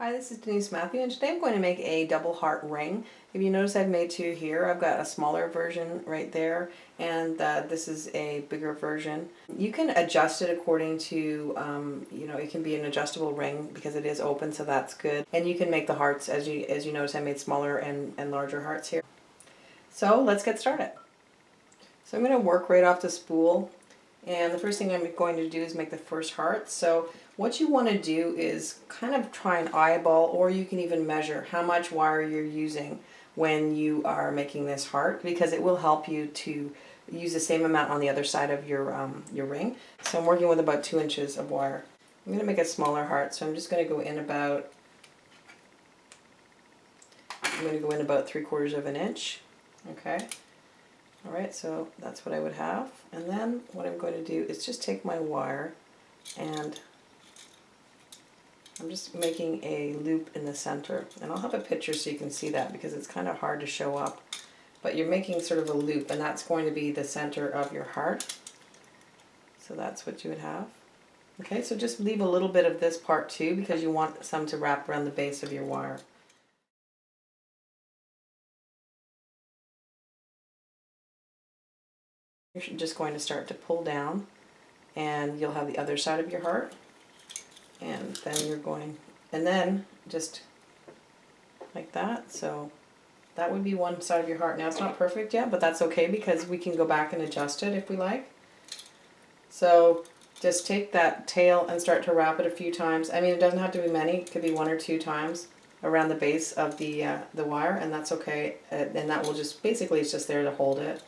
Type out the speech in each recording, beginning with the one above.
Hi, this is Denise Mathew, and today I'm going to make a double heart ring. If you notice, I've made two here. I've got a smaller version right there, and this is a bigger version. You can adjust it according to, it can be an adjustable ring because it is open, so that's good. And you can make the hearts, as you notice, I made smaller and larger hearts here. So let's get started. So I'm going to work right off the spool. And the first thing I'm going to do is make the first heart. So what you want to do is kind of try and eyeball, or you can even measure how much wire you're using when you are making this heart, because it will help you to use the same amount on the other side of your ring. So I'm working with about 2 inches of wire. I'm going to make a smaller heart, so I'm just going to go in about 3/4 of an inch. Okay. Alright, so that's what I would have. And then what I'm going to do is just take my wire, and I'm just making a loop in the center. And I'll have a picture so you can see that, because it's kind of hard to show up. But you're making sort of a loop, and that's going to be the center of your heart. So that's what you would have. Okay, so just leave a little bit of this part too, because you want some to wrap around the base of your wire. You're just going to start to pull down, and you'll have the other side of your heart, and then just like that. So that would be one side of your heart. Now it's not perfect yet, but that's okay, because we can go back and adjust it if we like. So just take that tail and start to wrap it a few times. I mean, it doesn't have to be many. It could be 1 or 2 times around the base of the wire, and that's okay. And that will just, basically it's just there to hold it.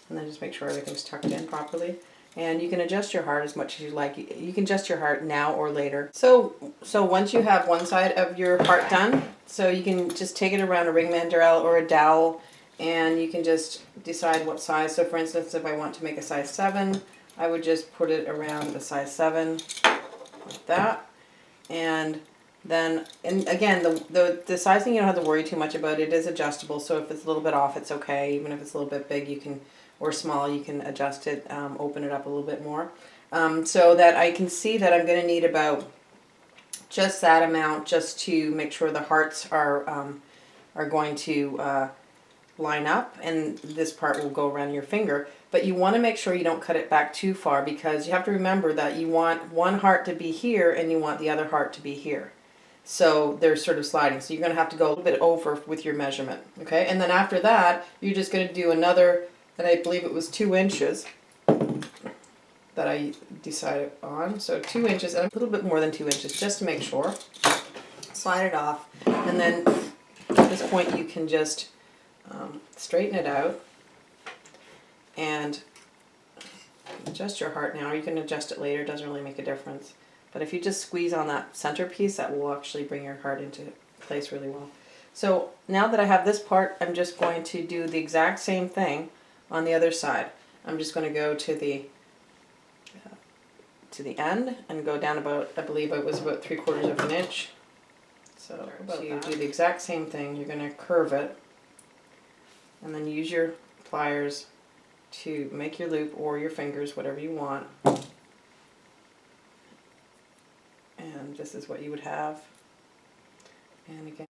And then just make sure everything's tucked in properly. And you can adjust your heart as much as you like. You can adjust your heart now or later. So once you have one side of your heart done, so you can just take it around a ring mandrel or a dowel, and you can just decide what size. So for instance, if I want to make a size 7, I would just put it around the size 7, like that. And then, and again, the sizing you don't have to worry too much about. It is adjustable, so if it's a little bit off, it's okay. Even if it's a little bit big, you can, or small, you can adjust it, open it up a little bit more. So that I can see that I'm going to need about just that amount, just to make sure the hearts are going to line up, and this part will go around your finger. But you want to make sure you don't cut it back too far, because you have to remember that you want one heart to be here and you want the other heart to be here. So they're sort of sliding. So you're going to have to go a little bit over with your measurement. Okay, and then after that, you're just going to do another, and I believe it was 2 inches that I decided on. So 2 inches, and a little bit more than 2 inches, just to make sure. Slide it off, and then at this point you can just straighten it out and adjust your heart now. You can adjust it later, it doesn't really make a difference. But if you just squeeze on that center piece, that will actually bring your heart into place really well. So now that I have this part, I'm just going to do the exact same thing on the other side. I'm just going to go to the end and go down about, I believe it was about 3/4 of an inch. So you do the exact same thing. You're going to curve it, and then use your pliers to make your loop, or your fingers, whatever you want. And this is what you would have. And again,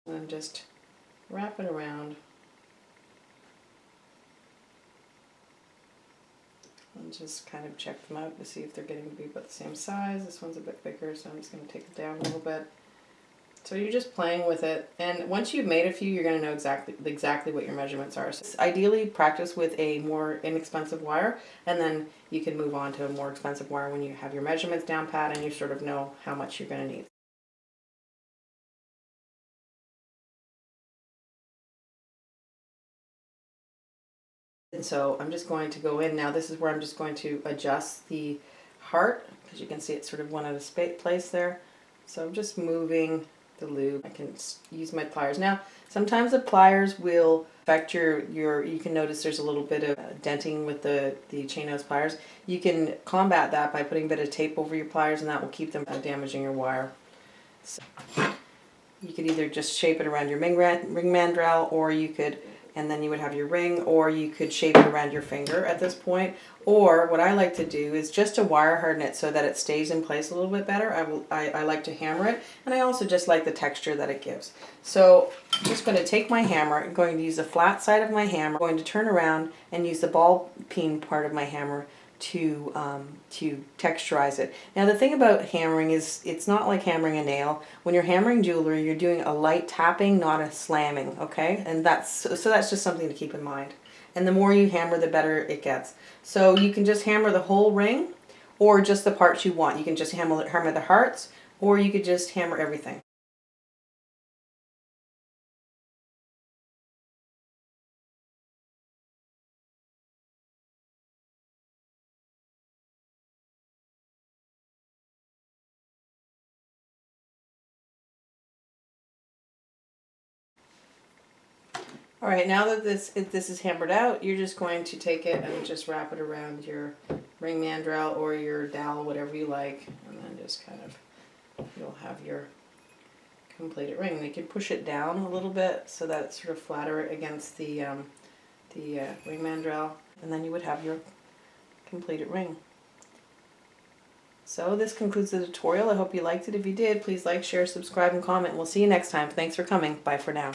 and just wrap it around. And just kind of check them out to see if they're getting to be about the same size. This one's a bit bigger, so I'm just going to take it down a little bit. So you're just playing with it, and once you've made a few, you're going to know exactly what your measurements are. So ideally, practice with a more inexpensive wire, and then you can move on to a more expensive wire when you have your measurements down pat and you sort of know how much you're going to need. And so I'm just going to go in now. This is where I'm just going to adjust the heart, because you can see it sort of went out of place there. So I'm just moving the loop. I can use my pliers. Now, sometimes the pliers will affect you can notice there's a little bit of denting with the chain nose pliers. You can combat that by putting a bit of tape over your pliers, and that will keep them from damaging your wire. So you could either just shape it around your ring mandrel, or you could, and then you would have your ring, or you could shape it around your finger at this point. Or what I like to do is just to wire harden it so that it stays in place a little bit better. I like to hammer it, and I also just like the texture that it gives. So I'm just going to take my hammer, I'm going to use the flat side of my hammer, I'm going to turn around and use the ball peen part of my hammer to texturize it. Now the thing about hammering is it's not like hammering a nail. When you're hammering jewelry, you're doing a light tapping, not a slamming, okay? And that's just something to keep in mind. And the more you hammer, the better it gets. So you can just hammer the whole ring, or just the parts you want. You can just hammer the hearts, or you could just hammer everything. All right, now that this is hammered out, you're just going to take it and just wrap it around your ring mandrel or your dowel, whatever you like, and then just kind of, you'll have your completed ring. You can push it down a little bit so that it's sort of flatter against the ring mandrel, and then you would have your completed ring. So this concludes the tutorial. I hope you liked it. If you did, please like, share, subscribe, and comment. We'll see you next time. Thanks for coming. Bye for now.